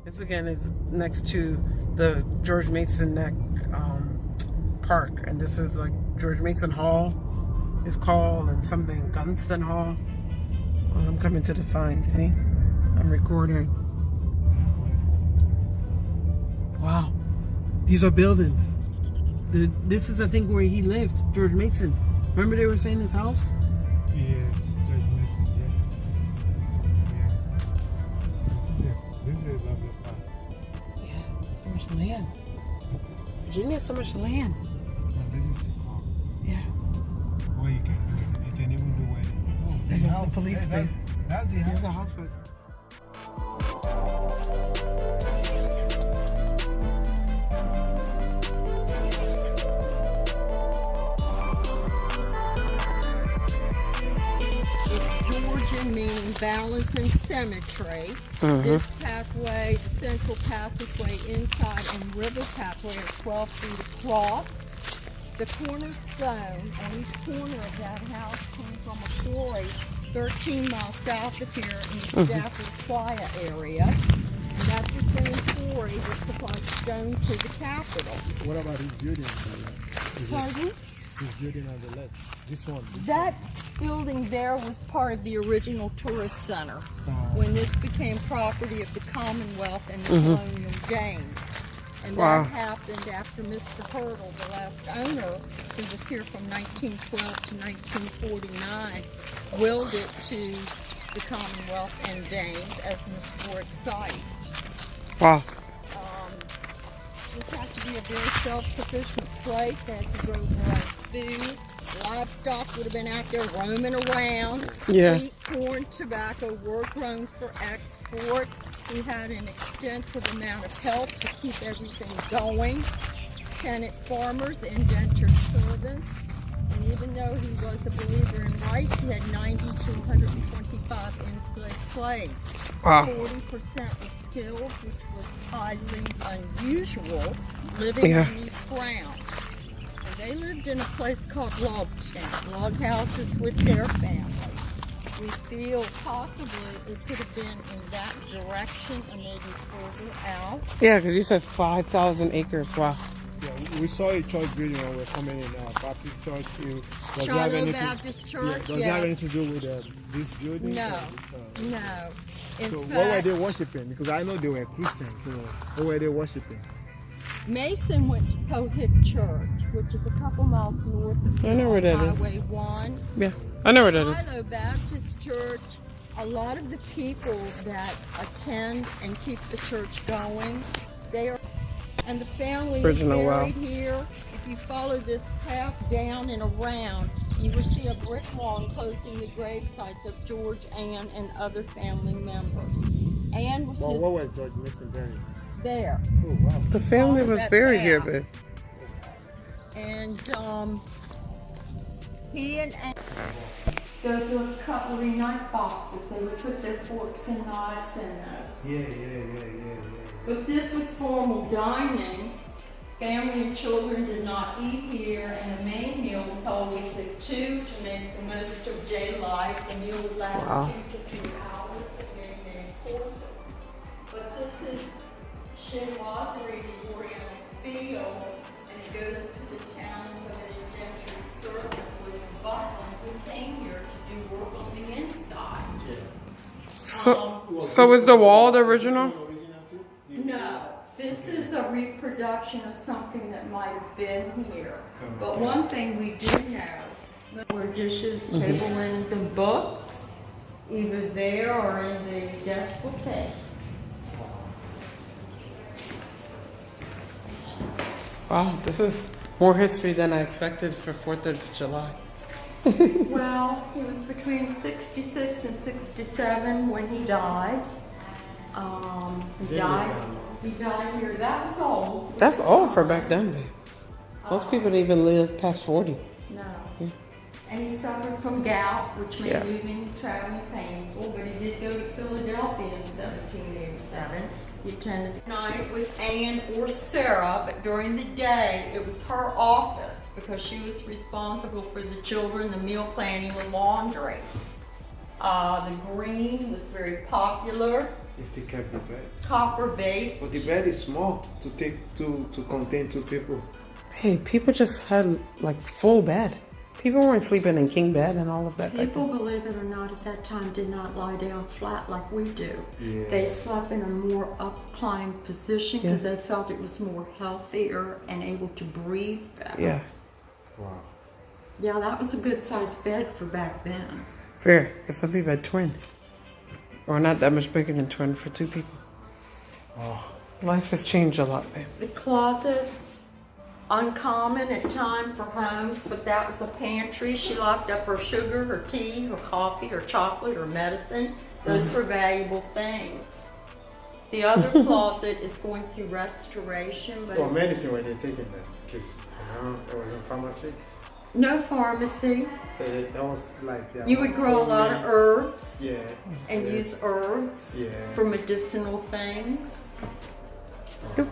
This again is next to the George Mason Neck Park, and this is like George Mason Hall is called, and something Gunston Hall. Well, I'm coming to the sign. See, I'm recording. Wow, these are buildings. This is I think where he lived, George Mason. Remember they were saying his house? Yes, George Mason. Yeah. Yes. This is it. This is a lovely park. Yeah, so much land. Virginia has so much land. And this is Chicago. Yeah. What you can do, you can even do where. Oh, There goes the house. police Hey, base. That's the house. There's a house place. Georgian meaning Valentin Cemetery. This pathway, the central passageway inside and river pathway are 12 feet across. The cornerstone on each corner of that house came from a quarry 13 miles south of here in the Stafford Playa area. And that's the same quarry that supplied stone to the Capitol. What about his building on the left? Pardon? His building on the left. This one. That building there was part of the original tourist center Oh. when this became property of the Commonwealth and the colonial James. And Wow. that happened after Mr. Hurdle, the last owner, who was here from 1912 to 1949, willed it to the Commonwealth and James as an historic site. Wow. This had to be a very self-sufficient place. They had to grow their own food. Livestock would have been out there roaming around. Yeah. Wheat, corn, tobacco were grown for export. We had an extensive amount of help to keep everything going. Tenant farmers, indentured servants. And even though he was a believer in rights, he had 90 to 125 enslaved slaves. Wow. 40% were skilled, which was highly unusual, living on these grounds. And they lived in a place called log tent, log houses with their families. We feel possibly it could have been in that direction or maybe further out. Yeah, because you said 5,000 acres. Wow. Yeah, we saw a church building when we were coming in. Baptist church. Does it have Shiloh anything? Baptist Church, Does it have anything to do with this building? No, no. In So fact, what were they worshiping? Because I know they were Christians. So what were they worshiping? Mason went to Pohick Church, which is a couple miles north of I know where that is. Highway 1. Yeah, I know where that is. Shiloh Baptist Church, a lot of the people that attend and keep the church going, they are, and the family Original, is wow. buried here. If you follow this path down and around, you will see a brick wall enclosing the grave sites of George, Ann, and other family members. Ann was Well, his what was George Mason buried? there. Oh, wow. The family Follow was that buried here, path. but And he and Ann, those are cutlery knife boxes. They would put their forks and knives in those. Yeah. But this was formal dining. Family and children did not eat here, and the main meal was always at 2 to make the most of daylight. The meal would last Wow. 2 to 3 hours, many courses. But this is chinoiserie, the Oriental field, and it goes to the town of an indentured servant, William Buckland, who came here to do work on the inside. so is the wall the original? No, this is a reproduction of something that might have been here. But one thing we do know were dishes, table linens, and books, either there or in the desk bookcase. Wow, this is more history than I expected for 4th of July. Well, he was between 66 and 67 when he died. He died here. That was old. That's old for back then, babe. Most people didn't even live past 40. No. Yeah. And he suffered from gout, which made Yeah. moving and traveling painful, but he did go to Philadelphia in 1787. He attended the night with Ann or Sarah, but during the day it was her office because she was responsible for the children, the meal planning, and laundry. The green was very popular. It's the kept the bed. Copper base. But the bed is small to contain 2 people. Hey, people just had like full bed. People weren't sleeping in king bed and all of that. People, believe it or not, at that time did not lie down flat like we do. Yeah. They slept in a more upclined position because they felt it was more healthier and able to breathe better. Yeah. Wow. Yeah, that was a good sized bed for back then. Fair, because some people had twin. Or not that much bigger than twin for 2 people. Oh. Life has changed a lot, babe. The closets, uncommon at time for homes, but that was a pantry. She locked up her sugar, her tea, her coffee, her chocolate, her medicine. Those were valuable things. The other closet is going through restoration, but Well, medicine when they're taking that, because there was a pharmacy. no pharmacy. So that was like their You would grow a lot of herbs Yeah. and Yes. use herbs Yeah. for medicinal things. Yep.